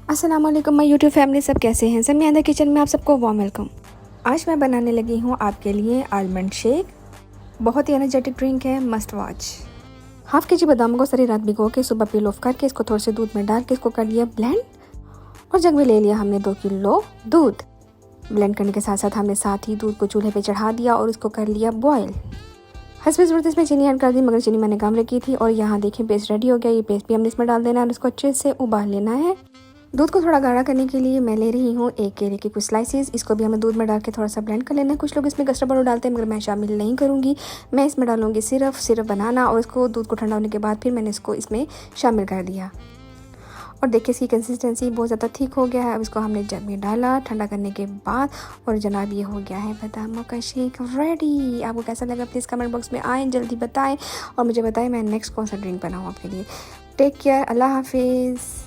अस्सलाम वालेकुम my YouTube family, सब कैसे हैं? समी अंदर किचन में आप सबको वार्म वेलकम। आज मैं बनाने लगी हूँ आपके लिए आलमंड शेक। बहुत ही एनर्जेटिक ड्रिंक है, मस्ट वॉच। हाफ के जी बादाम को सारी रात भिगो के सुबह पील ऑफ करके इसको थोड़े से दूध में डाल के इसको कर लिया ब्लेंड। और जग में ले लिया हमने 2 किलो दूध। ब्लेंड करने के साथ साथ हमने साथ ही दूध को चूल्हे पर चढ़ा दिया और इसको कर लिया बॉयल। हंसपे ज़रूरत इसमें चीनी ऐड कर दी, मगर चीनी मैंने कम रखी थी। और यहाँ देखें पेस्ट रेडी हो गया। ये पेस्ट भी हमने इसमें डाल देना है और इसको अच्छे से उबाल लेना है। दूध को थोड़ा गाढ़ा करने के लिए मैं ले रही हूँ 1 केले के कुछ स्लाइसेस। इसको भी हमें दूध में डाल के थोड़ा सा ब्लेंड कर लेना है। कुछ लोग इसमें कस्टर्ड पाउडर डालते हैं, मगर मैं शामिल नहीं करूँगी। मैं इसमें डालूँगी सिर्फ बनाना। और इसको दूध को ठंडा होने के बाद फिर मैंने इसको इसमें शामिल कर दिया। और देखिए इसकी कंसिस्टेंसी बहुत ज़्यादा थिक हो गया है। अब इसको हमने जग में डाला ठंडा करने के बाद। और जनाब ये हो गया है बादामों का शेक रेडी। आपको कैसा लगा प्लीज़ कमेंट बॉक्स में आएँ, जल्दी बताएं और मुझे बताएं मैं नेक्स्ट कौन सा ड्रिंक बनाऊँ आपके लिए। टेक केयर, अल्लाह हाफिज़।